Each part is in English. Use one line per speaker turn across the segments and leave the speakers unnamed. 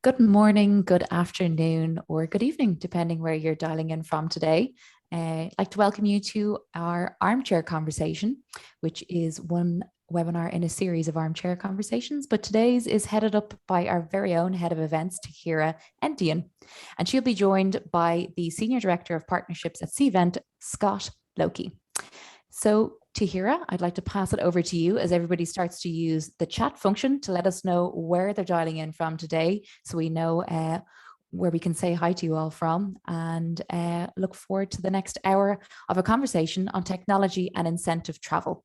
Good morning, good afternoon, or good evening, depending where you're dialing in from today. I'd like to welcome you to our Armchair conversation, which is one webinar in a series of armchair conversations. But today's is headed up by our very own head of events, Tahira Entian, and she'll be joined by the Senior Director of Partnerships at Cvent, Scott Loki. So, Tahira, I'd like to pass it over to you as everybody starts to use the chat function to let us know where they're dialing in from today, so we know where we can say hi to you all from, and look forward to the next hour of a conversation on technology and incentive travel.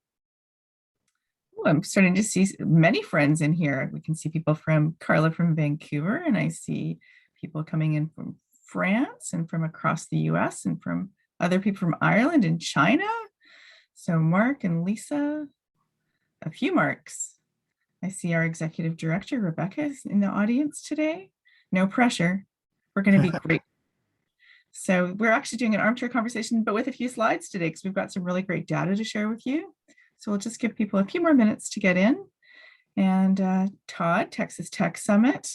Oh, I'm starting to see many friends in here. We can see people from Carla from Vancouver, and I see people coming in from France and from across the US and from other people from Ireland and China. So Mark and Lisa, a few Marks. I see our executive director, Rebecca, is in the audience today. No pressure. We're going to be great. So we're actually doing an armchair conversation, but with a few slides today, because we've got some really great data to share with you. So we'll just give people a few more minutes to get in. And Todd, Texas Tech Summit.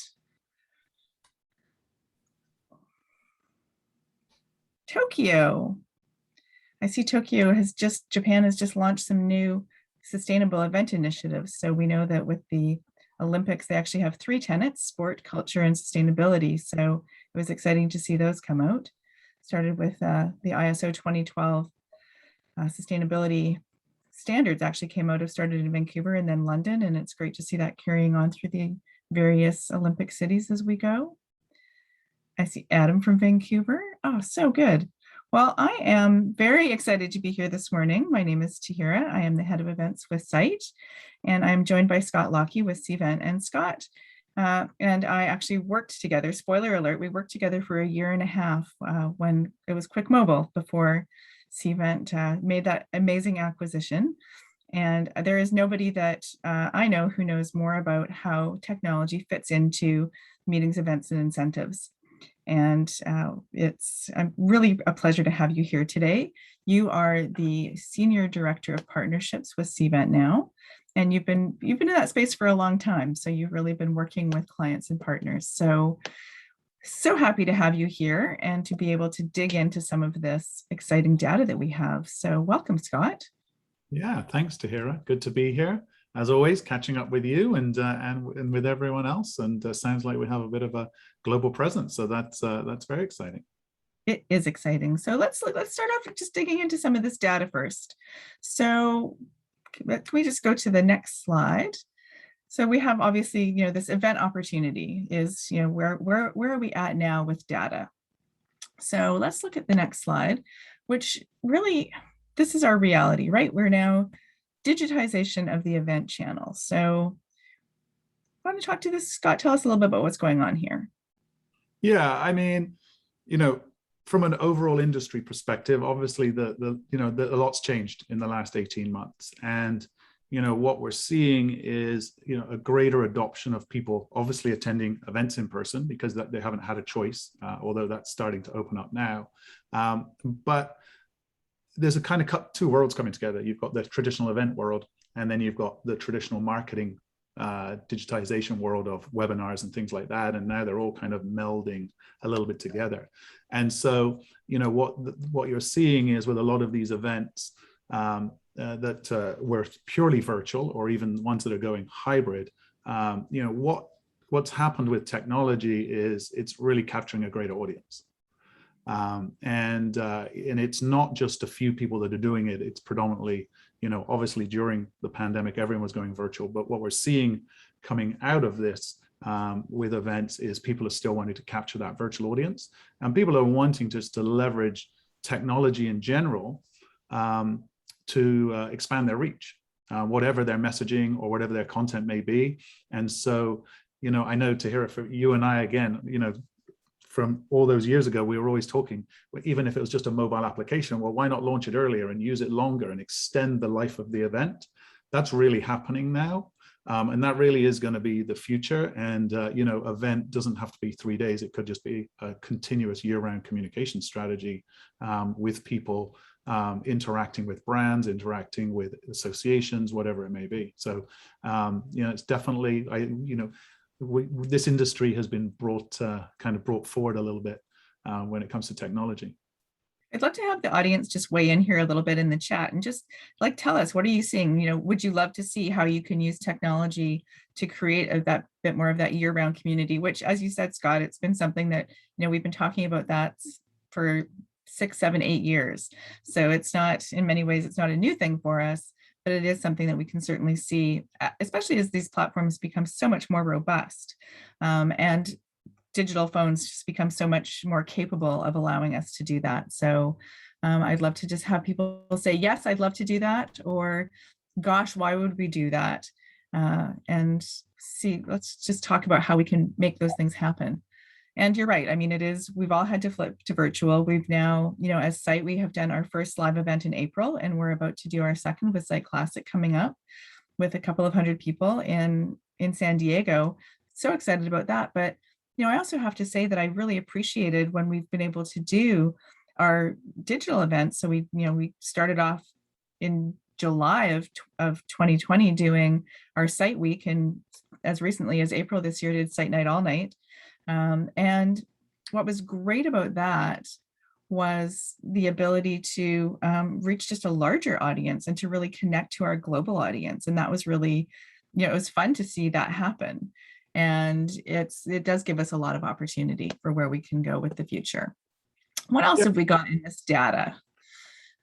Tokyo. I see Japan has just launched some new sustainable event initiatives. So we know that with the Olympics, they actually have 3 tenets: sport, culture, and sustainability. So it was exciting to see those come out. Started with the ISO 2012 sustainability standards actually started in Vancouver and then London. And it's great to see that carrying on through the various Olympic cities as we go. I see Adam from Vancouver. Oh, so good. Well, I am very excited to be here this morning. My name is Tahira. I am the head of events with SITE, and I'm joined by Scott Lockey with Cvent. And Scott and I actually worked together. Spoiler alert, we worked together for a year and a half when it was Quick Mobile before Cvent made that amazing acquisition. And there is nobody that I know who knows more about how technology fits into meetings, events, and incentives. And it's really a pleasure to have you here today. You are the Senior Director of Partnerships with Cvent now, and you've been in that space for a long time. So you've really been working with clients and partners. So happy to have you here and to be able to dig into some of this exciting data that we have. So welcome, Scott.
Yeah, thanks, Tahira. Good to be here. As always, catching up with you and with everyone else, and sounds like we have a bit of a global presence, so that's very exciting.
It is exciting. So let's start off with just digging into some of this data first. So can we just go to the next slide? So we have obviously, this event opportunity is, where are we at now with data? So let's look at the next slide, which really, this is our reality, right? We're now digitization of the event channel. So I want to talk to this, Scott, tell us a little bit about what's going on here.
Yeah, I mean, from an overall industry perspective, obviously a lot's changed in the last 18 months. And, what we're seeing is, a greater adoption of people obviously attending events in person because they haven't had a choice, although that's starting to open up now. But there's a kind of two worlds coming together. You've got the traditional event world, and then you've got the traditional marketing digitization world of webinars and things like that. And now they're all kind of melding a little bit together. And so, what you're seeing is with a lot of these events that were purely virtual, or even ones that are going hybrid, what's happened with technology is it's really capturing a greater audience. And it's not just a few people that are doing it. It's predominantly, obviously during the pandemic, everyone was going virtual. But what we're seeing coming out of this with events is people are still wanting to capture that virtual audience. And people are wanting just to leverage technology in general to expand their reach, whatever their messaging or whatever their content may be. And so, I know, Tahira, for you and I, again, from all those years ago, we were always talking, even if it was just a mobile application, well, why not launch it earlier and use it longer and extend the life of the event? That's really happening now. And that really is going to be the future. And, event doesn't have to be 3 days. It could just be a continuous year-round communication strategy with people, interacting with brands, interacting with associations, whatever it may be. So, it's definitely, this industry has been brought forward a little bit when it comes to technology.
I'd love to have the audience just weigh in here a little bit in the chat and just like tell us, what are you seeing? Would you love to see how you can use technology to create that bit more of that year-round community, which, as you said, Scott, it's been something that, we've been talking about that for 6, 7, 8 years. So it's not, in many ways, it's not a new thing for us, but it is something that we can certainly see, especially as these platforms become so much more robust. And digital phones just become so much more capable of allowing us to do that. So I'd love to just have people say, yes, I'd love to do that, or gosh, why would we do that? And see, let's just talk about how we can make those things happen. And you're right. I mean, we've all had to flip to virtual. We've now, as Site, we have done our first live event in April, and we're about to do our second with Site Classic coming up with a couple of hundred people in San Diego. So excited about that. But I also have to say that I really appreciated when we've been able to do our digital events. So we started off in July of 2020 doing our Site Week, and as recently as April this year did Site Night All Night. And what was great about that was the ability to reach just a larger audience and to really connect to our global audience. And that was really, it was fun to see that happen. And it does give us a lot of opportunity for where we can go with the future. What else have we got in this data?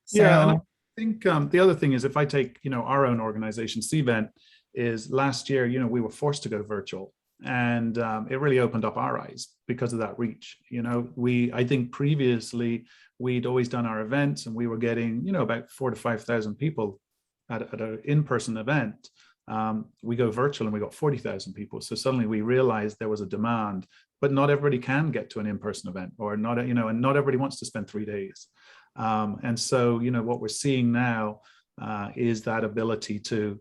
So, yeah, and I think the other thing is, if I take our own organization, Cvent, is last year we were forced to go virtual, and it really opened up our eyes because of that reach. I think previously we'd always done our events, and we were getting about 4,000 to 5,000 people at an in-person event. We go virtual and we got 40,000 people. So suddenly we realized there was a demand, but not everybody can get to an in-person event, or not, and not everybody wants to spend 3 days. And so, what we're seeing now is that ability to,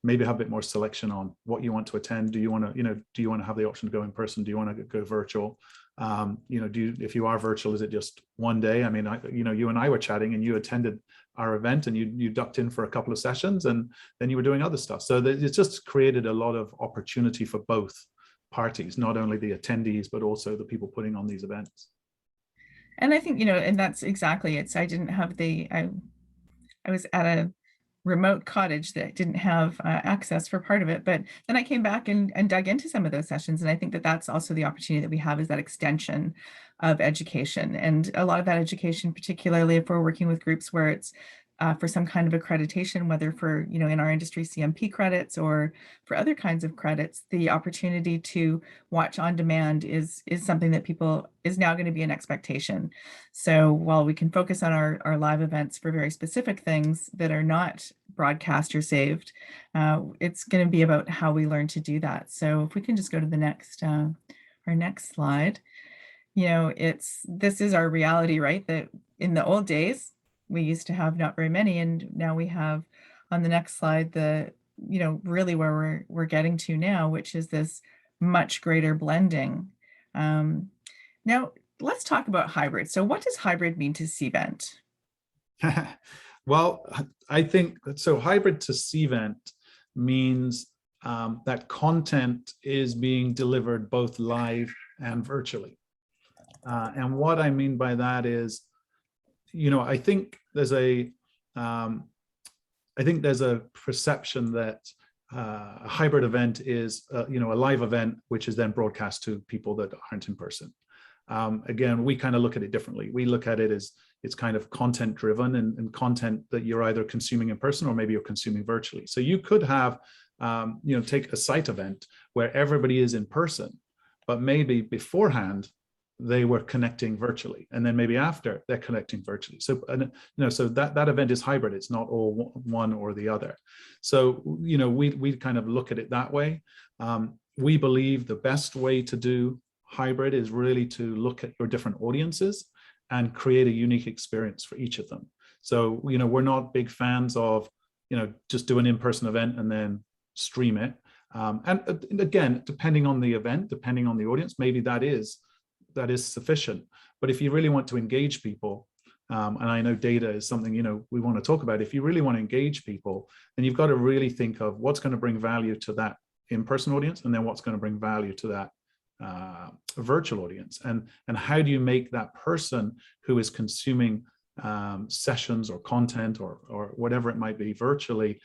maybe have a bit more selection on what you want to attend. Do you want to have the option to go in person? Do you want to go virtual? If you are virtual, is it just one day? I mean, you and I were chatting, and you attended our event, and you ducked in for a couple of sessions, and then you were doing other stuff. So it's just created a lot of opportunity for both parties, not only the attendees, but also the people putting on these events.
And I think, and that's exactly it. So I didn't have I was at a remote cottage that didn't have access for part of it, but then I came back and dug into some of those sessions. And I think that that's also the opportunity that we have, is that extension of education. And a lot of that education, particularly if we're working with groups where it's for some kind of accreditation, whether for, in our industry, CMP credits, or for other kinds of credits, the opportunity to watch on demand is something that is now going to be an expectation. So while we can focus on our live events for very specific things that are not broadcast or saved, it's going to be about how we learn to do that. So if we can just go to the next, our next slide, this is our reality, right? That in the old days, we used to have not very many, and now we have, on the next slide, the really where we're getting to now, which is this much greater blending. Now let's talk about hybrid. So what does hybrid mean to Cvent?
Well, I think so. Hybrid to Cvent means that content is being delivered both live and virtually. And what I mean by that is, I think there's a perception that a hybrid event is, a live event, which is then broadcast to people that aren't in person. Again, we kind of look at it differently. We look at it as it's kind of content driven, and content that you're either consuming in person or maybe you're consuming virtually. So you could have, take a site event where everybody is in person, but maybe beforehand they were connecting virtually, and then maybe after they're connecting virtually. So, so that event is hybrid. It's not all one or the other. So, we kind of look at it that way. We believe the best way to do hybrid is really to look at your different audiences and create a unique experience for each of them. So, we're not big fans of, just do an in-person event and then stream it. And again, depending on the event, depending on the audience, maybe that is sufficient. But if you really want to engage people, and I know data is something we want to talk about, if you really want to engage people, then you've got to really think of what's going to bring value to that in-person audience, and then what's going to bring value to that virtual audience, and how do you make that person who is consuming sessions or content or whatever it might be virtually,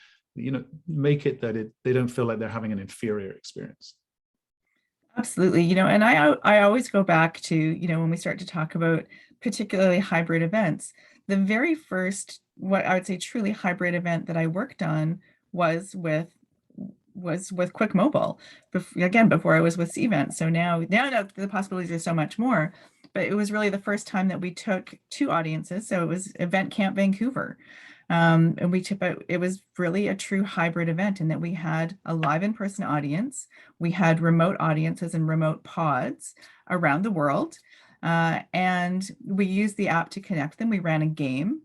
make it that they don't feel like they're having an inferior experience.
Absolutely. And I always go back to, when we start to talk about particularly hybrid events, the very first, what I would say truly hybrid event that I worked on was with Quick Mobile, before I was with Cvent. So now the possibilities are so much more, but it was really the first time that we took two audiences. So it was Event Camp Vancouver. And it was really a true hybrid event in that we had a live in-person audience, we had remote audiences and remote pods around the world, and we used the app to connect them. We ran a game.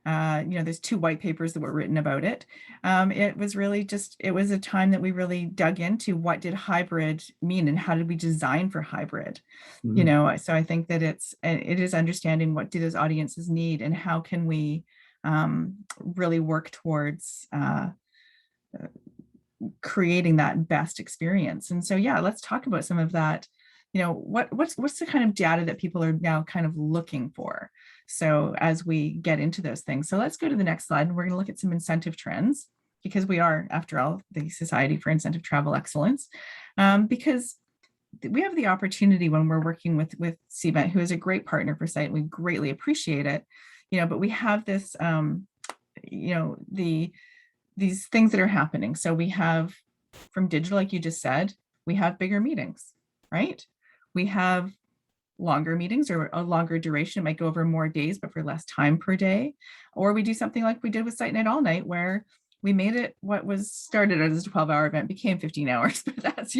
There's 2 white papers that were written about it. It was really it was a time that we really dug into what did hybrid mean and how did we design for hybrid. So I think that it is understanding what do those audiences need and how can we really work towards creating that best experience. And so, let's talk about some of that. What's the kind of data that people are now kind of looking for? So as we get into those things, so let's go to the next slide, and we're going to look at some incentive trends, because we are, after all, the Society for Incentive Travel Excellence, because we have the opportunity when we're working with Cvent, who is a great partner for Site, and we greatly appreciate it. But we have this, these things that are happening. So we have, from digital, like you just said, we have bigger meetings, right? We have longer meetings or a longer duration. It might go over more days, but for less time per day. Or we do something like we did with Site Night All Night, where we made it what was started as a 12-hour event became 15 hours, but that's,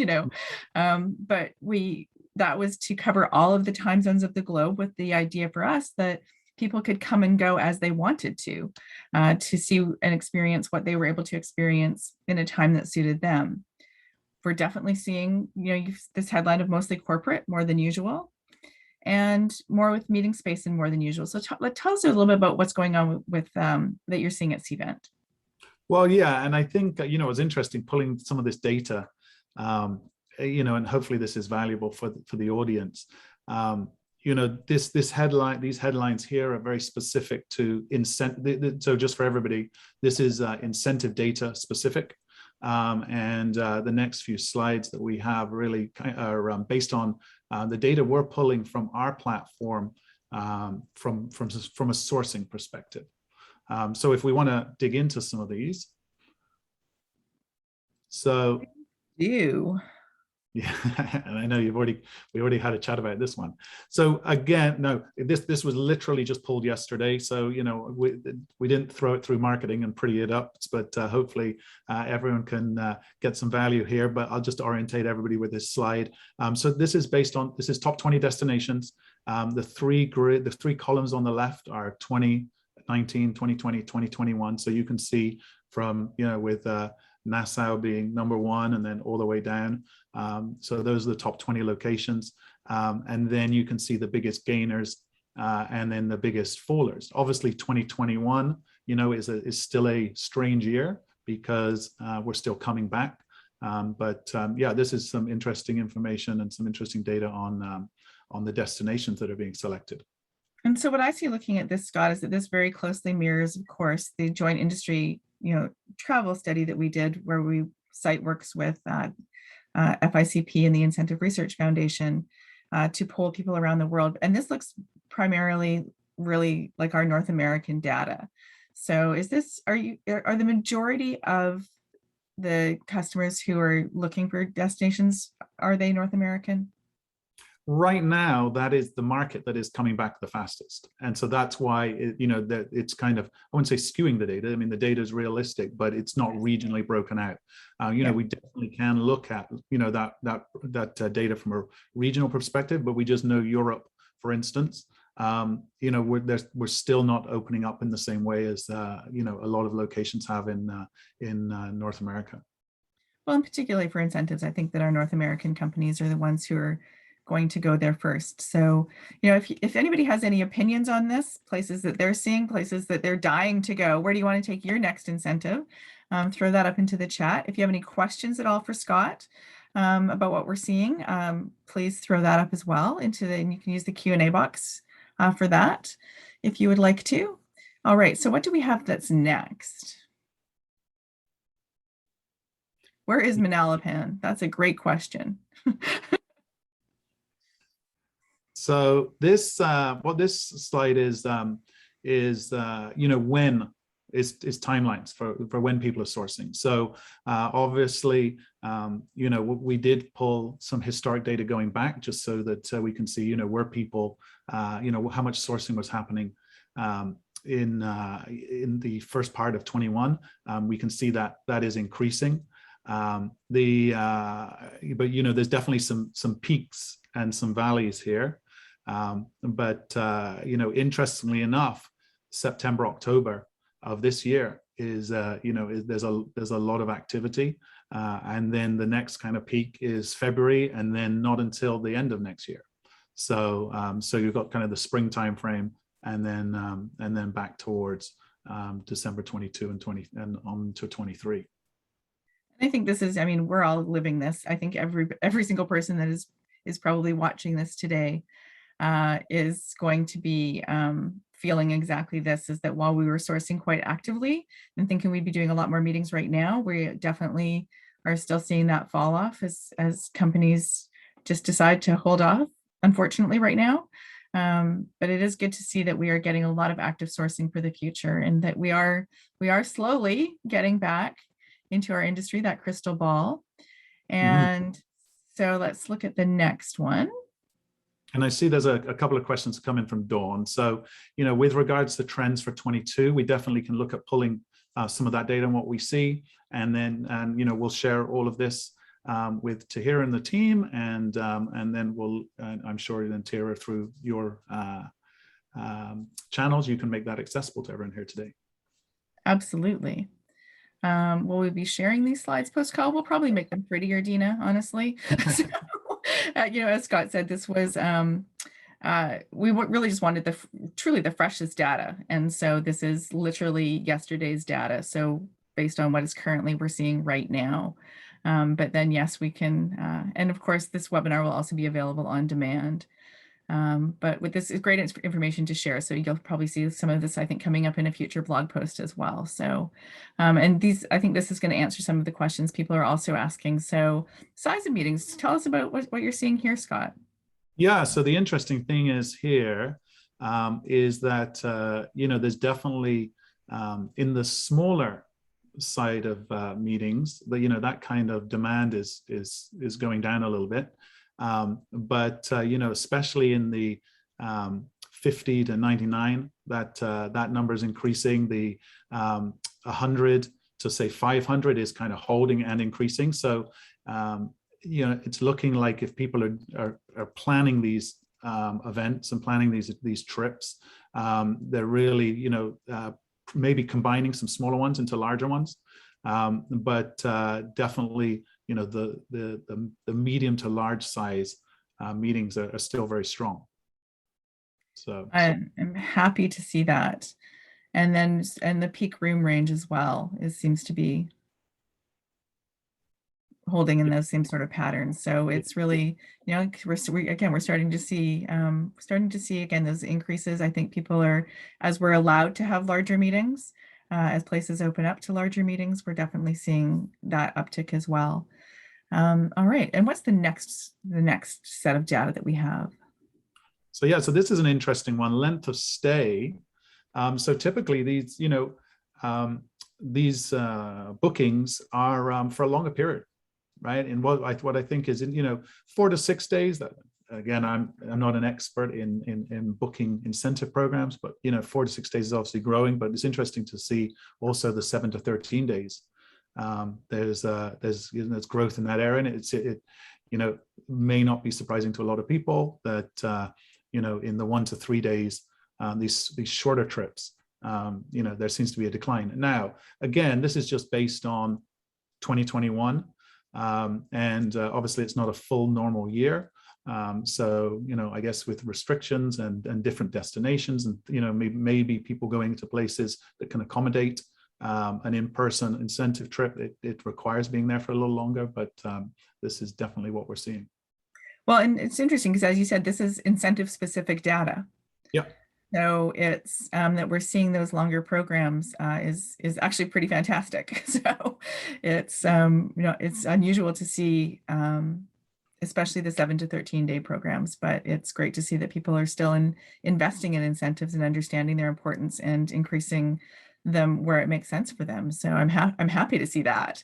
but that was to cover all of the time zones of the globe, with the idea for us that people could come and go as they wanted to see and experience what they were able to experience in a time that suited them. We're definitely seeing, this headline of mostly corporate, more than usual, and more with meeting space and more than usual. So tell us a little bit about what's going on with that you're seeing at Cvent.
Well, yeah, and I think, it was interesting pulling some of this data, and hopefully this is valuable for the audience. This headline, these headlines here are very specific to incentive. So just for everybody, this is incentive data specific. And the next few slides that we have really are based on the data we're pulling from our platform from a sourcing perspective. So if we want to dig into some of these. So yeah, and I know we already had a chat about this one. So again, no, this was literally just pulled yesterday. So we didn't throw it through marketing and pretty it up, but hopefully everyone can get some value here. But I'll just orientate everybody with this slide. So this is top 20 destinations. The three columns on the left are 2019, 2020, 2021. So you can see from with Nassau being number 1 and then all the way down. So those are the top 20 locations. And then you can see the biggest gainers and then the biggest fallers. Obviously 2021, is still a strange year because we're still coming back. But this is some interesting information and some interesting data on the destinations that are being selected.
And so what I see looking at this, Scott, is that this very closely mirrors, of course, the joint industry travel study that we did, where Site works with FICP and the Incentive Research Foundation to poll people around the world. And this looks primarily really like our North American data. So are the majority of the customers who are looking for destinations, are they North American?
Right now, that is the market that is coming back the fastest. And so that's why, that it's kind of, I wouldn't say skewing the data. I mean, the data is realistic, but it's not regionally broken out. We definitely can look at, that data from a regional perspective, but we just know Europe, for instance, we're still not opening up in the same way as, a lot of locations have in North America.
Well, and particularly for incentives, I think that our North American companies are the ones who are going to go there first. So, if anybody has any opinions on this, places that they're seeing, places that they're dying to go, where do you want to take your next incentive? Throw that up into the chat. If you have any questions at all for Scott about what we're seeing, please throw that up as well and you can use the Q&A box for that if you would like to. All right, so what do we have that's next? Where is Manalapan? That's a great question.
So this, what this slide is when is timelines for when people are sourcing. So obviously, we did pull some historic data going back just so that we can see, where people, how much sourcing was happening in the first part of 21. We can see that is increasing. But there's definitely some peaks and some valleys here. Interestingly enough, September, October of this year is there's a lot of activity, and then the next kind of peak is February, and then not until the end of next year. So you've got kind of the spring time frame, and then back towards December 22 and on to 23.
I think this is, we're all living this. I think every single person that is probably watching this today is going to be feeling exactly this, is that while we were sourcing quite actively and thinking we'd be doing a lot more meetings right now, we definitely are still seeing that fall off as companies just decide to hold off, unfortunately, right now. But it is good to see that we are getting a lot of active sourcing for the future, and that we are slowly getting back into our industry, that crystal ball. And so let's look at the next one.
And I see there's a couple of questions coming from Dawn. So, with regards to trends for 22, we definitely can look at pulling some of that data and what we see. And then, we'll share all of this with Tahira and the team. And then I'm sure then Tahira, through your channels, you can make that accessible to everyone here today.
Absolutely. Will we be sharing these slides post-call? We'll probably make them prettier, Dina, honestly. So, as Scott said, this was, we really just wanted truly the freshest data. And so this is literally yesterday's data. So based on what is currently we're seeing right now. But then, yes, we can, and of course, this webinar will also be available on demand. But with this is great information to share. So you'll probably see some of this, I think, coming up in a future blog post as well. So, and I think this is going to answer some of the questions people are also asking. So size of meetings, tell us about what you're seeing here, Scott.
Yeah, so the interesting thing is here is that, there's definitely in the smaller side of meetings, that kind of demand is going down a little bit. But especially in the 50 to 99, that number is increasing. The 100 to say 500 is kind of holding and increasing. So it's looking like if people are planning these events and planning these trips, they're really maybe combining some smaller ones into larger ones. But definitely, the medium to large size meetings are still very strong. So
I'm happy to see that. And the peak room range as well seems to be holding in those same sort of patterns. So it's really, we're starting to see again those increases. I think people are, as we're allowed to have larger meetings, as places open up to larger meetings, we're definitely seeing that uptick as well. All right, and what's the next set of data that we have?
So so this is an interesting one, length of stay. So typically these, these bookings are for a longer period, right? And what I think is 4 to 6 days. That again, I'm not an expert in booking incentive programs, but 4 to 6 days is obviously growing. But it's interesting to see also the 7 to 13 days. There's growth in that area, and it may not be surprising to a lot of people that in the 1 to 3 days, these shorter trips, there seems to be a decline. Now, again, this is just based on 2021, and obviously it's not a full normal year. So, I guess with restrictions and different destinations, and, maybe people going to places that can accommodate an in-person incentive trip, it requires being there for a little longer, but this is definitely what we're seeing.
Well, and it's interesting because, as you said, this is incentive-specific data.
Yeah.
So it's that we're seeing those longer programs is actually pretty fantastic. So it's it's unusual to see, especially the 7 to 13 day programs, but it's great to see that people are still investing in incentives and understanding their importance and increasing them where it makes sense for them. So I'm happy to see that.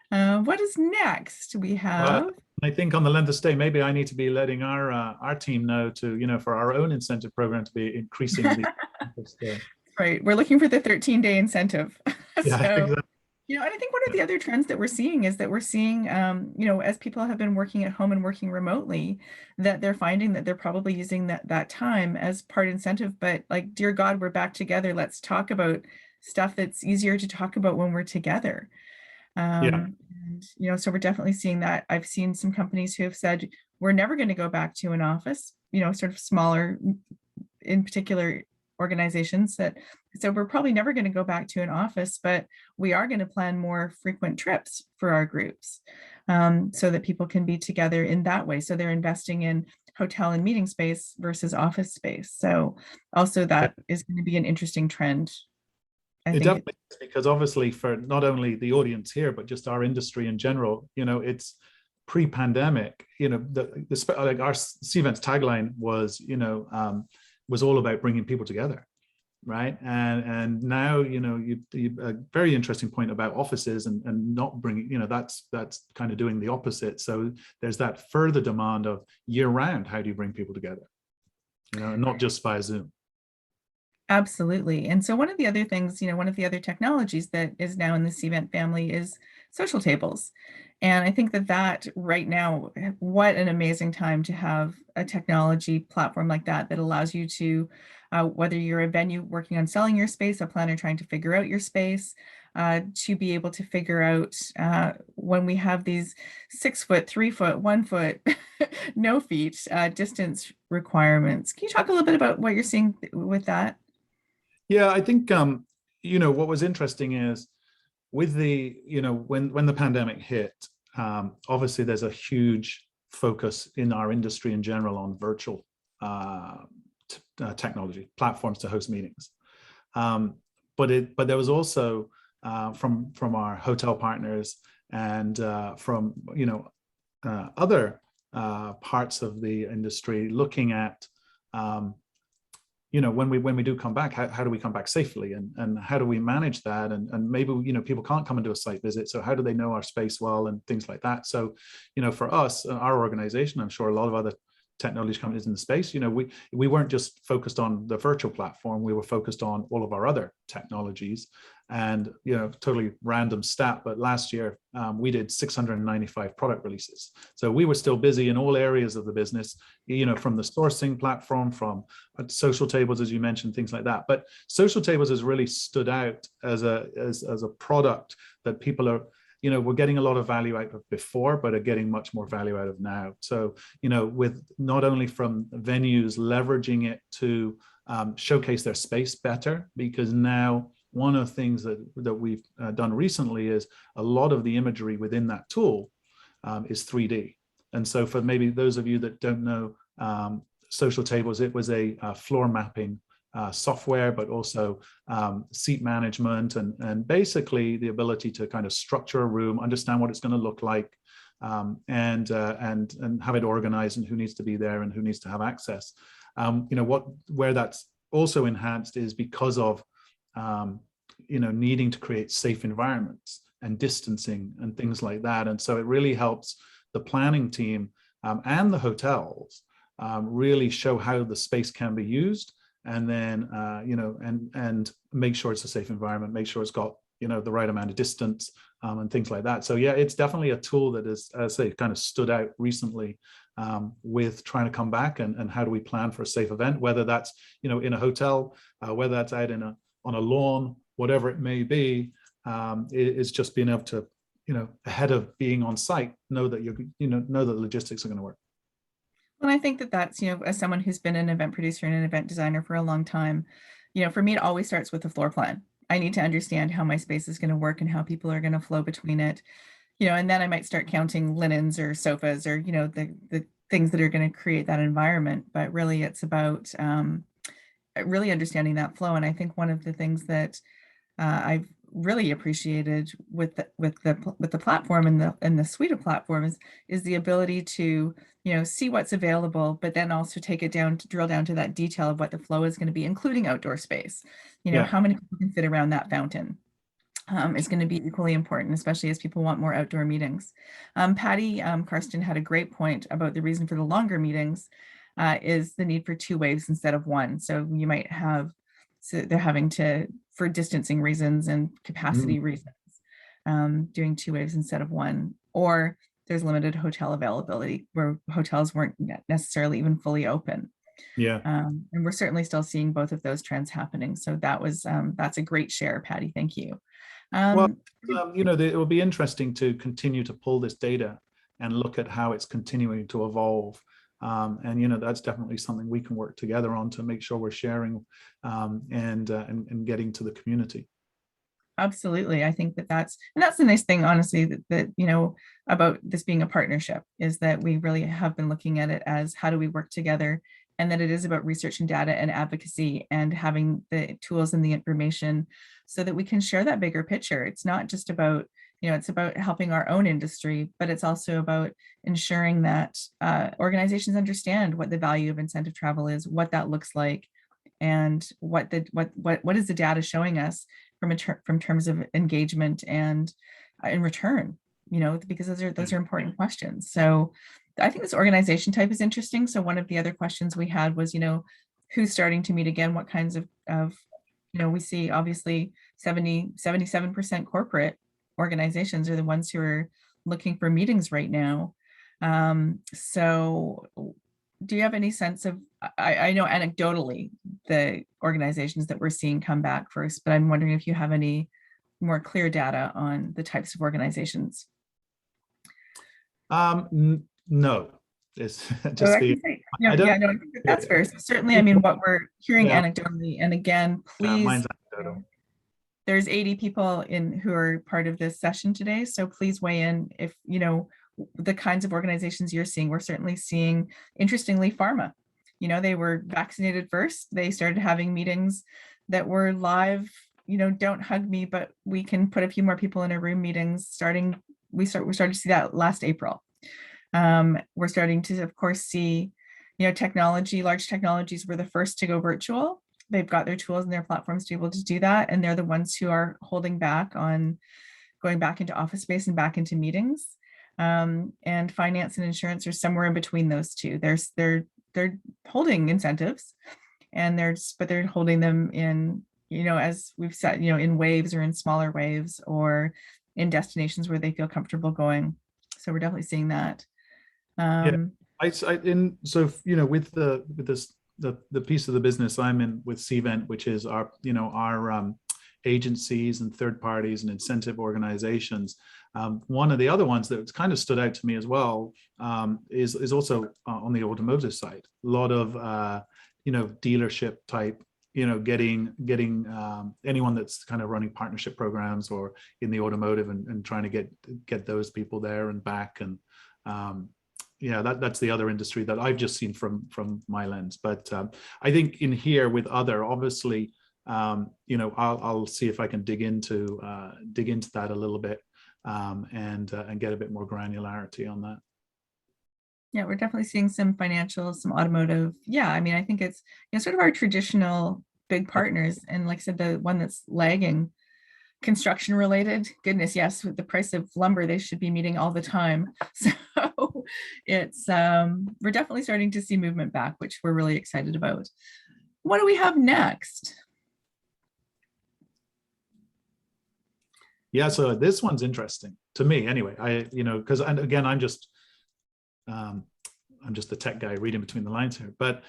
What is next? We have.
I think on the length of stay, maybe I need to be letting our team know to, for our own incentive program to be increasing the length of stay.
Right. We're looking for the 13-day incentive.
Yeah,
So,
exactly.
and I think one of the other trends that we're seeing is that we're seeing, as people have been working at home and working remotely, that they're finding that they're probably using that time as part incentive. But like, dear God, we're back together. Let's talk about stuff that's easier to talk about when we're together.
Yeah.
And, so we're definitely seeing that. I've seen some companies who have said, we're never going to go back to an office, sort of smaller, in particular organizations that said, we're probably never going to go back to an office, but we are going to plan more frequent trips for our groups so that people can be together in that way. So they're investing in hotel and meeting space versus office space. So also that is going to be an interesting trend.
It definitely is, because obviously for not only the audience here, but just our industry in general, it's pre-pandemic, like our Cvent's tagline was, was all about bringing people together, right? And now, you a very interesting point about offices and not bringing, that's kind of doing the opposite. So there's that further demand of year round, how do you bring people together, not just via Zoom.
Absolutely. And so one of the other things, one of the other technologies that is now in the Cvent family is social tables. And I think that right now, what an amazing time to have a technology platform like that allows you to, whether you're a venue working on selling your space, a planner trying to figure out your space, to be able to figure out when we have these 6 foot, 3 foot, 1 foot, no feet distance requirements. Can you talk a little bit about what you're seeing with that?
Yeah, I think, what was interesting is with the, when the pandemic hit, obviously there's a huge focus in our industry in general on virtual technology platforms to host meetings. But there was also from our hotel partners and from, other parts of the industry looking at, when we do come back, how do we come back safely, and how do we manage that, and maybe people can't come and do a site visit, so how do they know our space well and things like that. So for us, our organization, I'm sure a lot of other technology companies in the space, we weren't just focused on the virtual platform, we were focused on all of our other technologies. And totally random stat, but last year we did 695 product releases. So we were still busy in all areas of the business, from the sourcing platform, from social tables, as you mentioned, things like that. But social tables has really stood out as a product that people are, we're getting a lot of value out of before, but are getting much more value out of now. So, with not only from venues leveraging it to showcase their space better, because now one of the things that we've done recently is a lot of the imagery within that tool is 3D. And so for maybe those of you that don't know social tables, it was a floor mapping software, but also seat management and basically the ability to kind of structure a room, understand what it's going to look like, and have it organized and who needs to be there and who needs to have access. Where that's also enhanced is because of needing to create safe environments and distancing and things like that. And so it really helps the planning team and the hotels really show how the space can be used, and then and make sure it's a safe environment, make sure it's got the right amount of distance and things like that. So yeah, it's definitely a tool that is, as I say, kind of stood out recently with trying to come back and how do we plan for a safe event, whether that's in a hotel, whether that's out on a lawn, whatever it may be. It's just being able to ahead of being on site know that know that the logistics are going to work.
And I think that that's, as someone who's been an event producer and an event designer for a long time, for me, it always starts with a floor plan. I need to understand how my space is going to work and how people are going to flow between it, and then I might start counting linens or sofas or, the things that are going to create that environment. But really, it's about really understanding that flow. And I think one of the things that I've really appreciated with the platform and the suite of platforms is the ability to see what's available, but then also take it down to drill down to that detail of what the flow is going to be, including outdoor space.
Yeah.
How many people can fit around that fountain is going to be equally important, especially as people want more outdoor meetings. Patty Karsten had a great point about the reason for the longer meetings is the need for 2 waves instead of 1. So you might have, so they're having to, for distancing reasons and capacity reasons, doing 2 waves instead of 1, or there's limited hotel availability where hotels weren't necessarily even fully open.
Yeah.
And we're certainly still seeing both of those trends happening. So that's a great share, Patty. Thank you.
Well, it will be interesting to continue to pull this data and look at how it's continuing to evolve. And that's definitely something we can work together on to make sure we're sharing and getting to the community.
Absolutely. I think that's the nice thing, honestly, that about this being a partnership is that we really have been looking at it as how do we work together, and that it is about research and data and advocacy and having the tools and the information so that we can share that bigger picture. It's not just about, it's about helping our own industry, but it's also about ensuring that organizations understand what the value of incentive travel is, what that looks like, and what is the data showing us from terms of engagement and in return, because those are important questions. So I think this organization type is interesting. So one of the other questions we had was, who's starting to meet again, what kinds of we see obviously 77% corporate organizations are the ones who are looking for meetings right now. So do you have any sense of, I know anecdotally the organizations that we're seeing come back first, but I'm wondering if you have any more clear data on the types of organizations.
No, it's just
I think that's fair. So certainly, I mean, what we're hearing anecdotally, and again, please, there's 80 people who are part of this session today, so please weigh in if the kinds of organizations you're seeing. We're certainly seeing, interestingly, pharma. They were vaccinated first. They started having meetings that were live, don't hug me, but we can put a few more people in a room meetings we started to see that last April. We're starting to, of course, see, large technologies were the first to go virtual. They've got their tools and their platforms to be able to do that. And they're the ones who are holding back on going back into office space and back into meetings. And finance and insurance are somewhere in between those two. They're holding incentives, and they're holding them in, as we've said, in waves or in smaller waves or in destinations where they feel comfortable going. So we're definitely seeing that.
With the piece of the business I'm in with CVent, which is our agencies and third parties and incentive organizations. One of the other ones that kind of stood out to me as well is also on the automotive side. A lot of dealership type, getting anyone that's kind of running partnership programs or in the automotive and trying to get those people there and back. And that's the other industry that I've just seen from my lens. But I think in here with other, obviously, I'll see if I can dig into that a little bit and get a bit more granularity on that.
Yeah, we're definitely seeing some financial, some automotive. Yeah, I mean, I think it's sort of our traditional big partners. And like I said, the one that's lagging, construction related, goodness, yes, with the price of lumber, they should be meeting all the time. So it's we're definitely starting to see movement back, which we're really excited about. What do we have next?
Yeah, so this one's interesting to me anyway. Because again, I'm just the tech guy reading between the lines here. But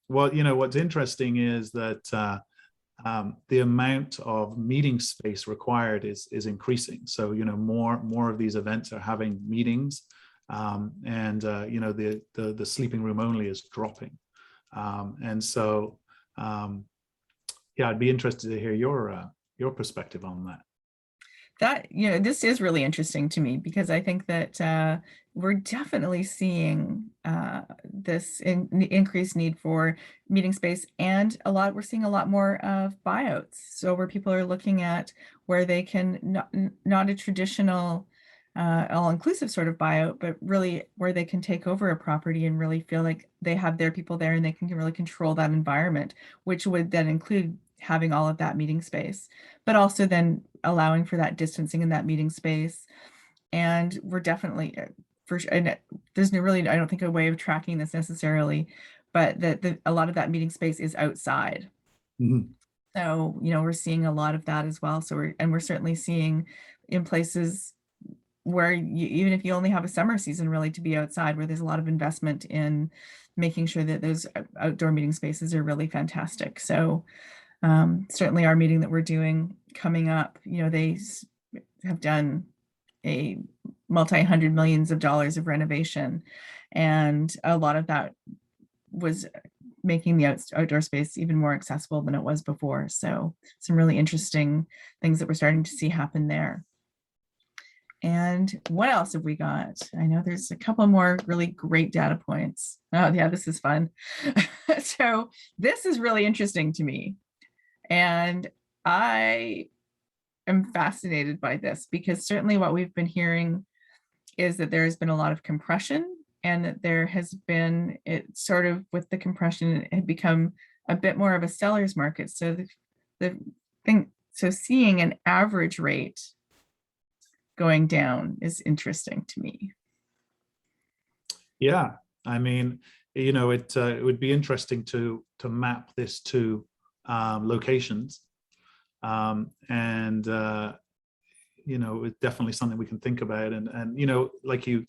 what's interesting is that the amount of meeting space required is increasing. So more of these events are having meetings, the sleeping room only is dropping. And so, I'd be interested to hear your perspective on that.
That, this is really interesting to me, because I think that we're definitely seeing this increased need for meeting space, and we're seeing a lot more of buyouts. So where people are looking at where they can, not a traditional all-inclusive sort of buyout, but really where they can take over a property and really feel like they have their people there and they can really control that environment, which would then include having all of that meeting space, but also then allowing for that distancing in that meeting space. And we're definitely, and there's really, I don't think, a way of tracking this necessarily, but that a lot of that meeting space is outside.
Mm-hmm.
So, we're seeing a lot of that as well. So we're certainly seeing in places where even if you only have a summer season really to be outside, where there's a lot of investment in making sure that those outdoor meeting spaces are really fantastic. So certainly our meeting that we're doing coming up, they have done a multi-hundred millions of dollars of renovation, and a lot of that was making the outdoor space even more accessible than it was before. So some really interesting things that we're starting to see happen there. And what else have we got? I know there's a couple more really great data points. Oh yeah, this is fun. So this is really interesting to me. And I am fascinated by this, because certainly what we've been hearing is that there has been a lot of compression, and that there has been, it sort of, with the compression, it had become a bit more of a seller's market. So so seeing an average rate going down is interesting to me.
Yeah, I mean, it would be interesting to map this to locations, and it's definitely something we can think about. And like you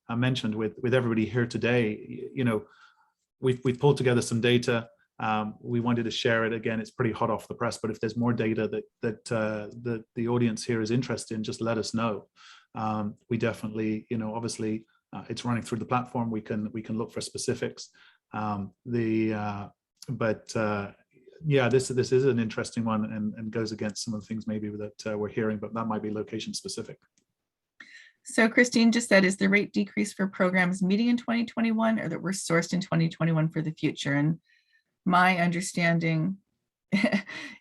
mentioned with everybody here today, we've pulled together some data. We wanted to share it. Again, it's pretty hot off the press, but if there's more data that the audience here is interested in, just let us know. We definitely, obviously, it's running through the platform. We can look for specifics. This is an interesting one, and goes against some of the things maybe that we're hearing, but that might be location specific.
So Christine just said, is the rate decrease for programs meeting in 2021, or that were sourced in 2021 for the future? And my understanding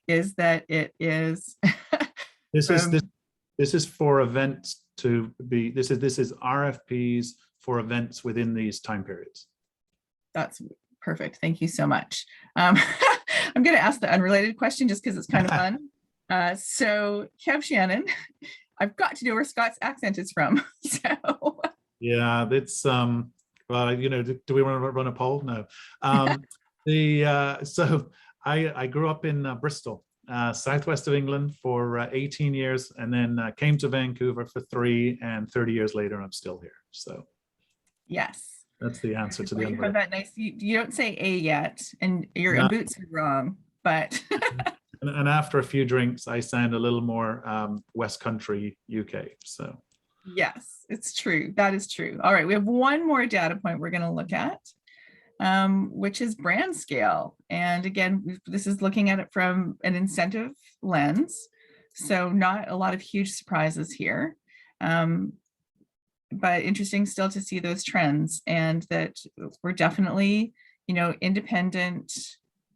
is that it is.
This is for events to be. This is RFPs for events within these time periods.
That's perfect. Thank you so much. I'm going to ask the unrelated question just because it's kind of fun. So Kev Shannon, I've got to know where Scott's accent is from. So
yeah, it's well, do we want to run a poll? No. So I grew up in Bristol, southwest of England, for 18 years, and then came to Vancouver for 3, and 30 years later I'm still here. So
yes,
that's the answer to the
you have that nice. You don't say a yet, and your boots are wrong, but.
And after a few drinks, I sound a little more West Country UK. So
yes, it's true. That is true. All right, we have one more data point we're going to look at, which is brand scale. And again, this is looking at it from an incentive lens. So not a lot of huge surprises here, but interesting still to see those trends, and that we're definitely, independent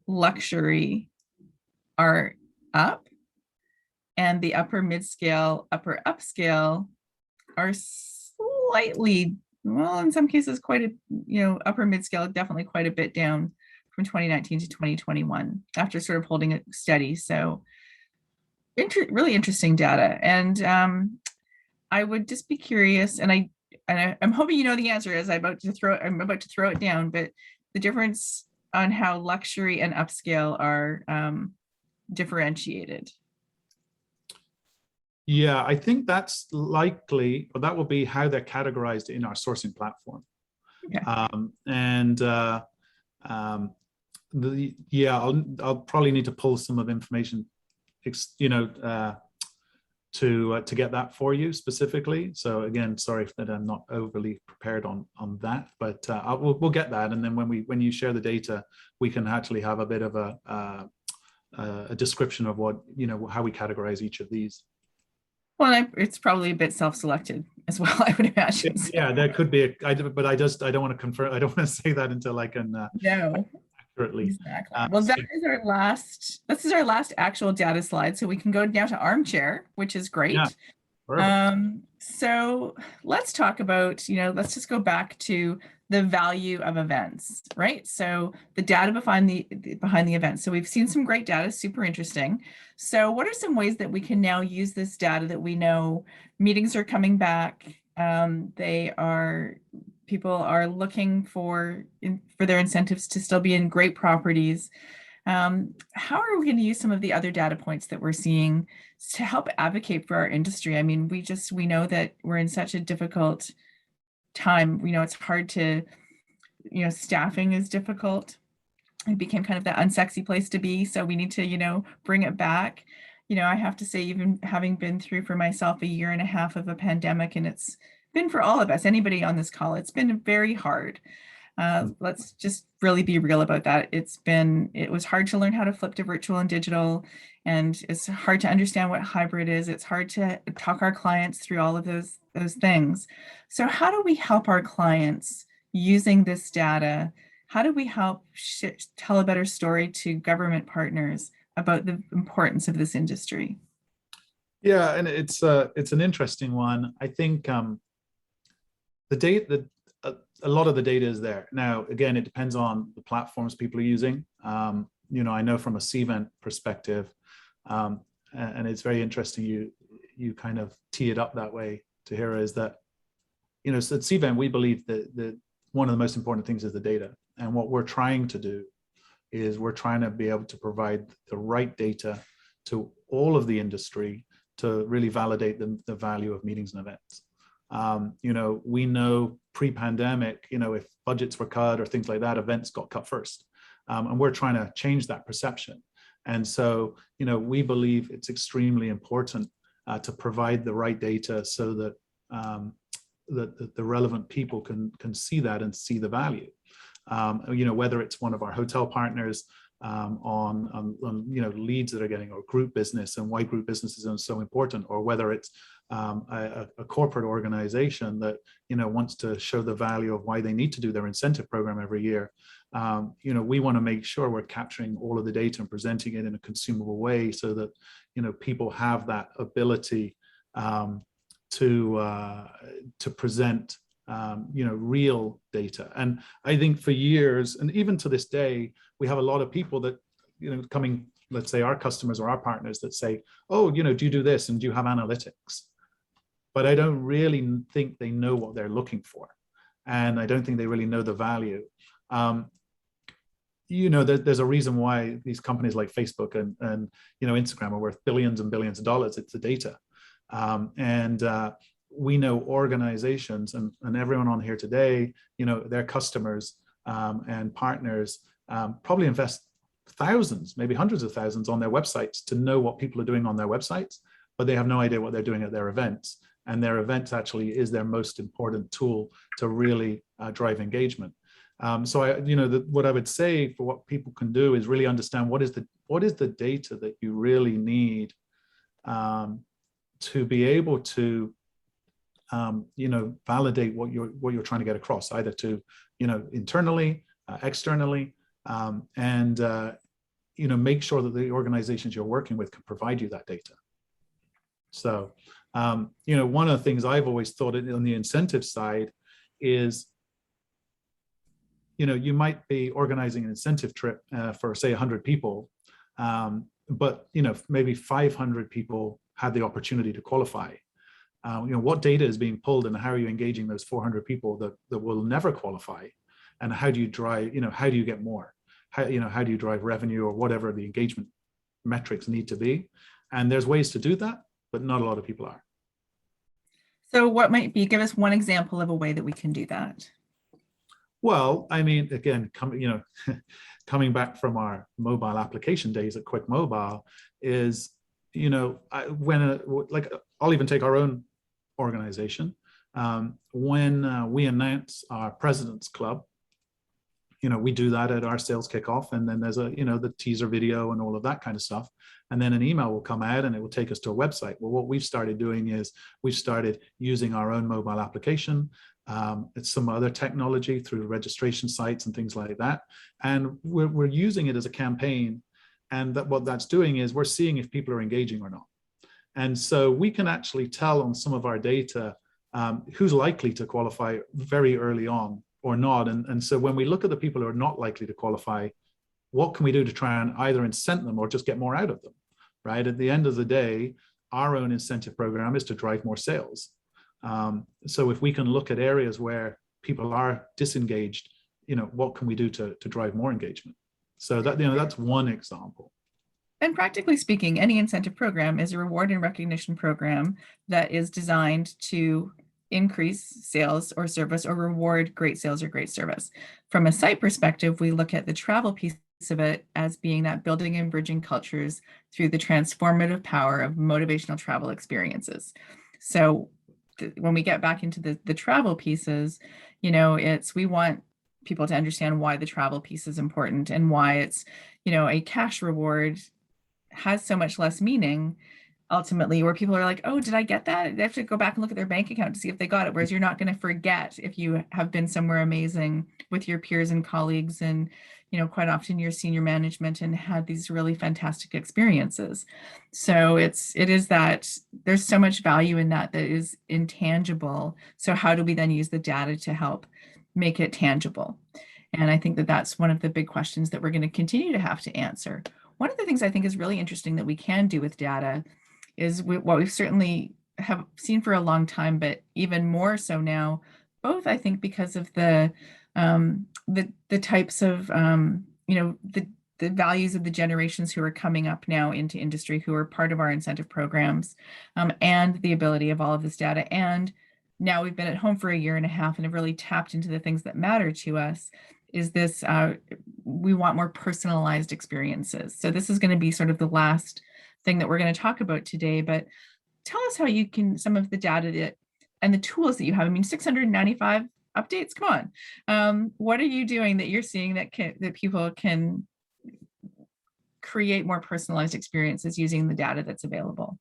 luxury are up, and the upper mid-scale, upper upscale are slightly, well, in some cases quite a, upper mid-scale definitely quite a bit down from 2019 to 2021 after sort of holding it steady. So really interesting data. And I would just be curious, and I'm hoping you know the answer, as I'm about to throw it down, but the difference on how luxury and upscale are differentiated.
Yeah, I think that's likely, or that will be how they're categorized in our sourcing platform.
Okay.
I'll probably need to pull some of information, to get that for you specifically. So again, sorry that I'm not overly prepared on that, but we'll get that. And then when you share the data, we can actually have a bit of a description of what, how we categorize each of these.
Well, it's probably a bit self-selected as well, I would imagine.
Yeah, there could be, but I don't want to confirm. I don't want to say that until I can
no.
Accurately.
Exactly. Well, this is our last actual data slide. So we can go now to Armchair, which is great.
Yeah,
so let's talk about, let's just go back to the value of events, right? So the data behind the event. So we've seen some great data, super interesting. So what are some ways that we can now use this data that we know meetings are coming back? People are looking for their incentives to still be in great properties. How are we going to use some of the other data points that we're seeing to help advocate for our industry? I mean, we know that we're in such a difficult time. It's hard to, staffing is difficult. It became kind of that unsexy place to be. So we need to, bring it back. I have to say, even having been through for myself a year and a half of a pandemic, and it's been for all of us, anybody on this call, it's been very hard. Let's just really be real about that. It was hard to learn how to flip to virtual and digital, and it's hard to understand what hybrid is. It's hard to talk our clients through all of those things. So how do we help our clients using this data? How do we help tell a better story to government partners about the importance of this industry?
Yeah, and it's an interesting one. I think a lot of the data is there. Now, again, it depends on the platforms people are using. I know from a CVent perspective, and it's very interesting you kind of tee it up that way to hear is that, so at CVent, we believe that one of the most important things is the data. And what we're trying to do is we're trying to be able to provide the right data to all of the industry to really validate the value of meetings and events. We know pre-pandemic, if budgets were cut or things like that, events got cut first. And we're trying to change that perception. And so, we believe it's extremely important to provide the right data so that the relevant people can see that and see the value. Whether it's one of our hotel partners on leads that are getting, or group business and why group business is so important, or whether it's a corporate organization that wants to show the value of why they need to do their incentive program every year. We want to make sure we're capturing all of the data and presenting it in a consumable way so that people have that ability to present real data. And I think for years, and even to this day, we have a lot of people that coming, let's say our customers or our partners that say, oh, do you do this and do you have analytics? But I don't really think they know what they're looking for. And I don't think they really know the value. There's a reason why these companies like Facebook and Instagram are worth billions and billions of dollars. It's the data. We know organizations and everyone on here today, their customers and partners probably invest thousands, maybe hundreds of thousands on their websites to know what people are doing on their websites, but they have no idea what they're doing at their events. And their events actually is their most important tool to really drive engagement. So what I would say for what people can do is really understand what is the data that you really need to be able to validate what you're trying to get across, either to internally, externally, and make sure that the organizations you're working with can provide you that data. So one of the things I've always thought on the incentive side is you might be organizing an incentive trip for say 100 people, but maybe 500 people had the opportunity to qualify. What data is being pulled and how are you engaging those 400 people that will never qualify? And how do you drive, how do you get more? How do you drive revenue or whatever the engagement metrics need to be? And there's ways to do that, but not a lot of people are.
So what might be, give us one example of a way that we can do that.
Well, I mean, again, coming back from our mobile application days at Quick Mobile is, I'll even take our own organization. When we announce our President's Club, we do that at our sales kickoff, and then there's the teaser video and all of that kind of stuff. And then an email will come out and it will take us to a website. Well, what we've started doing is we've started using our own mobile application. It's some other technology through registration sites and things like that. And we're using it as a campaign. And what that's doing is we're seeing if people are engaging or not. And so we can actually tell on some of our data who's likely to qualify very early on or not. And so when we look at the people who are not likely to qualify, what can we do to try and either incent them or just get more out of them, right? At the end of the day, our own incentive program is to drive more sales. So if we can look at areas where people are disengaged, what can we do to drive more engagement? So that's one example.
And practically speaking, any incentive program is a reward and recognition program that is designed to increase sales or service or reward great sales or great service. From a site perspective, we look at the travel piece of it as being that building and bridging cultures through the transformative power of motivational travel experiences. So when we get back into the travel pieces, we want people to understand why the travel piece is important and why it's, a cash reward has so much less meaning ultimately, where people are like, oh, did I get that? They have to go back and look at their bank account to see if they got it. Whereas you're not going to forget if you have been somewhere amazing with your peers and colleagues and, quite often your senior management and had these really fantastic experiences. So it is that there's so much value in that is intangible. So how do we then use the data to help make it tangible? And I think that that's one of the big questions that we're going to continue to have to answer. One of the things I think is really interesting that we can do with data is what we've certainly have seen for a long time, but even more so now, both I think because of the types of the values of the generations who are coming up now into industry, who are part of our incentive programs, and the ability of all of this data. And now we've been at home for a year and a half and have really tapped into the things that matter to us. Is this we want more personalized experiences. So this is going to be sort of the last thing that we're going to talk about today, but tell us how you can, some of the data and the tools that you have. I mean, 695 updates, come on. What are you doing that you're seeing that people can create more personalized experiences using the data that's available?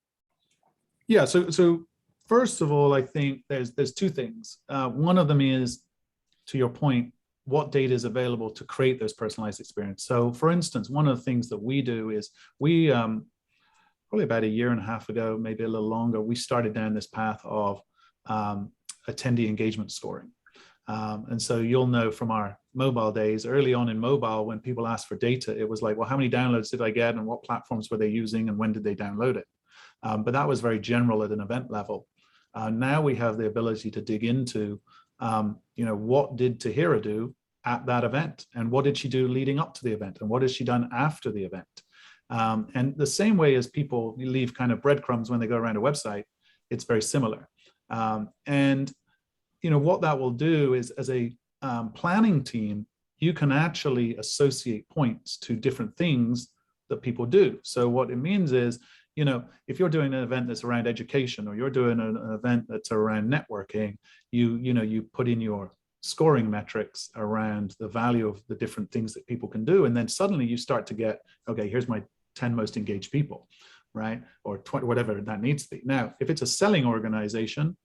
Yeah, so first of all, I think there's two things. One of them is, to your point, what data is available to create those personalized experiences. So for instance, one of the things that we do is we, probably about a year and a half ago, maybe a little longer, we started down this path of attendee engagement scoring. And so you'll know from our mobile days, early on in mobile, when people asked for data, it was like, well, how many downloads did I get and what platforms were they using and when did they download it? But that was very general at an event level. Now we have the ability to dig into, what did Tahira do at that event? And what did she do leading up to the event? And what has she done after the event? And the same way as people leave kind of breadcrumbs when they go around a website, it's very similar. And what that will do is, as a planning team, you can actually associate points to different things that people do. So what it means is, if you're doing an event that's around education, or you're doing an event that's around networking, you put in your scoring metrics around the value of the different things that people can do. And then suddenly you start to get, okay, here's my 10 most engaged people, right? Or 20, whatever that needs to be. Now, if it's a selling organization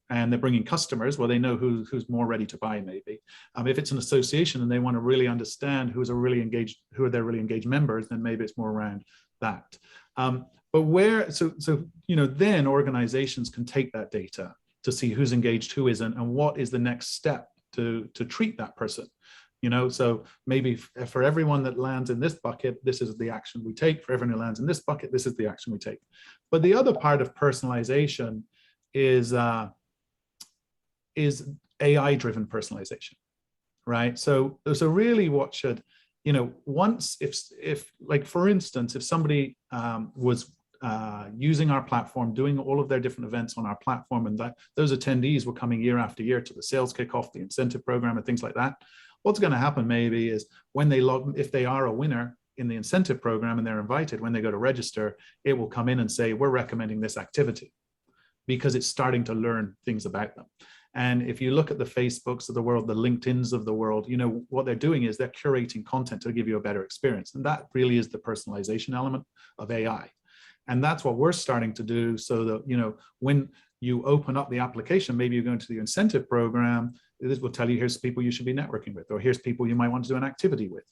and they're bringing customers, well, they know who's more ready to buy, maybe. If it's an association and they want to really understand who are their really engaged members, then maybe it's more around that. Then organizations can take that data to see who's engaged, who isn't, and what is the next step to treat that person. So maybe for everyone that lands in this bucket, this is the action we take. For everyone who lands in this bucket, this is the action we take. But the other part of personalization is AI-driven personalization, right? So really what should, once if like, for instance, if somebody was using our platform, doing all of their different events on our platform, and that those attendees were coming year after year to the sales kickoff, the incentive program, and things like that, what's going to happen maybe is when they log, if they are a winner, in the incentive program and they're invited, when they go to register, it will come in and say, we're recommending this activity, because it's starting to learn things about them. And if you look at the Facebooks of the world, the LinkedIns of the world, you know, what they're doing is they're curating content to give you a better experience. And that really is the personalization element of AI. And that's what we're starting to do, so that, you know, when you open up the application, maybe you're going to the incentive program, this will tell you, here's people you should be networking with, or here's people you might want to do an activity with.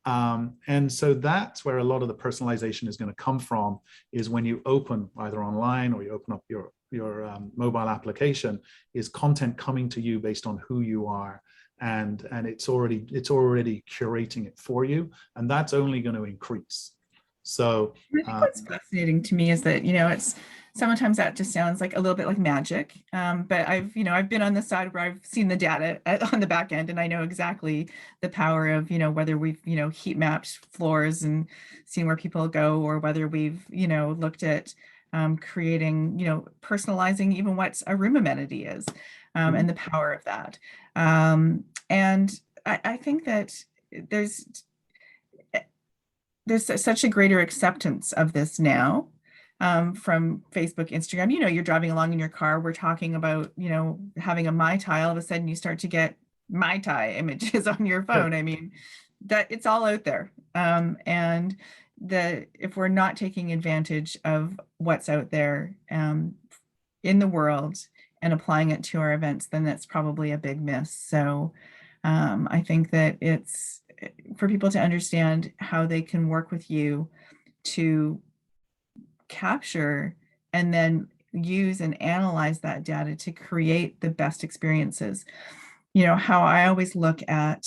And so that's where a lot of the personalization is going to come from, is when you open either online or you open up your mobile application, is content coming to you based on who you are, and it's already curating it for you, and that's only going to increase. So
I think what's fascinating to me is that, you know, it's sometimes that just sounds like a little bit like magic. But I've been on the side where I've seen the data on the back end, and I know exactly the power of, you know, whether we've, you know, heat mapped floors and seen where people go, or whether we've, you know, looked at creating, you know, personalizing even what a room amenity is, and the power of that. And I think that there's such a greater acceptance of this now, from Facebook, Instagram. You know, you're driving along in your car, we're talking about, you know, having a Mai Tai, all of a sudden you start to get Mai Tai images on your phone. I mean, that it's all out there. And if we're not taking advantage of what's out there in the world and applying it to our events, then that's probably a big miss. So I think that it's for people to understand how they can work with you to capture and then use and analyze that data to create the best experiences. You know, how I always look at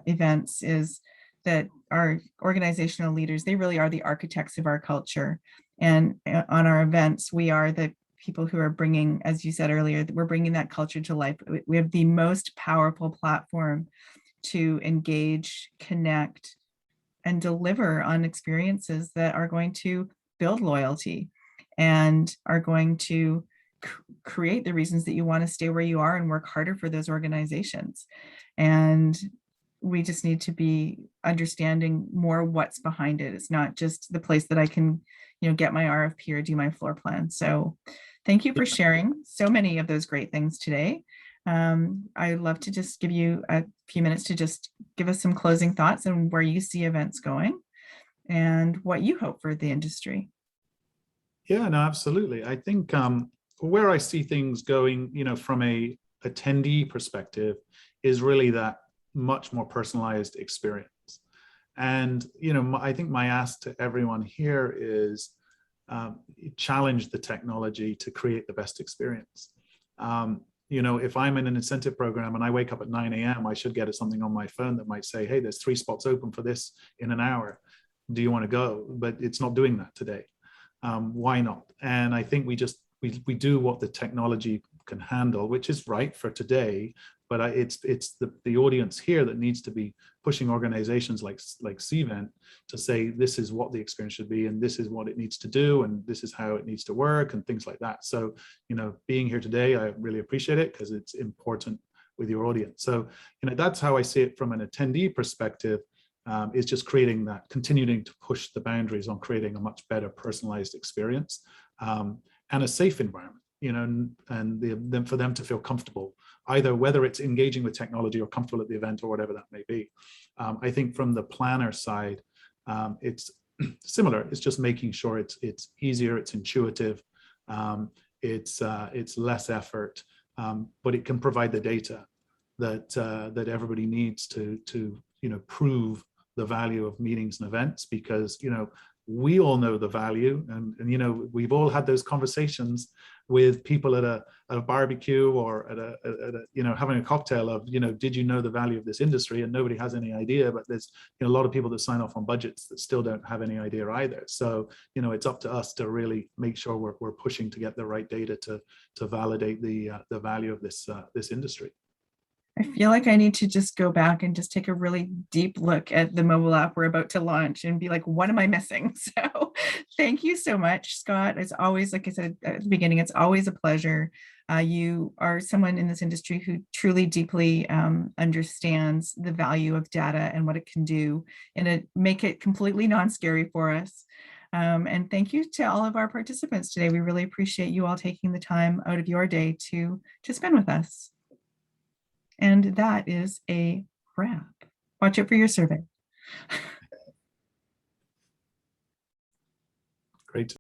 events is that our organizational leaders, they really are the architects of our culture. And on our events, we are the people who are bringing, as you said earlier, we're bringing that culture to life. We have the most powerful platform to engage, connect, and deliver on experiences that are going to build loyalty and are going to create the reasons that you want to stay where you are and work harder for those organizations. And we just need to be understanding more what's behind it. It's not just the place that I can, you know, get my RFP or do my floor plan. So thank you for sharing so many of those great things today. I'd love to just give you a few minutes to just give us some closing thoughts on where you see events going and what you hope for the industry.
Yeah, no, absolutely. I think where I see things going, you know, from a attendee perspective, is really that much more personalized experience. And, you know, I think my ask to everyone here is challenge the technology to create the best experience. You know, if I'm in an incentive program and I wake up at 9 a.m., I should get something on my phone that might say, hey, there's 3 spots open for this in an hour. Do you want to go? But it's not doing that today. Why not? And I think we do what the technology can handle, which is right for today. But it's the audience here that needs to be pushing organizations like CVent to say, this is what the experience should be, and this is what it needs to do, and this is how it needs to work, and things like that. So, you know, being here today, I really appreciate it, because it's important with your audience. So, you know, that's how I see it from an attendee perspective, is just creating that, continuing to push the boundaries on creating a much better personalized experience, and a safe environment, you know, and for them to feel comfortable, either whether it's engaging with technology or comfortable at the event or whatever that may be. I think from the planner side, it's similar. It's just making sure it's easier, it's intuitive, it's less effort, but it can provide the data that everybody needs to you know, prove the value of meetings and events, because, you know, we all know the value, and you know, we've all had those conversations with people at a barbecue or at a you know, having a cocktail of, you know, did you know the value of this industry? And nobody has any idea, but there's, you know, a lot of people that sign off on budgets that still don't have any idea either. So, you know, it's up to us to really make sure we're pushing to get the right data to validate the value of this industry.
I feel like I need to just go back and just take a really deep look at the mobile app we're about to launch and be like, what am I missing? So thank you so much, Scott. It's always, like I said at the beginning, it's always a pleasure. You are someone in this industry who truly deeply understands the value of data and what it can do, and make it completely non-scary for us. And thank you to all of our participants today. We really appreciate you all taking the time out of your day to spend with us. And that is a wrap. Watch it for your survey.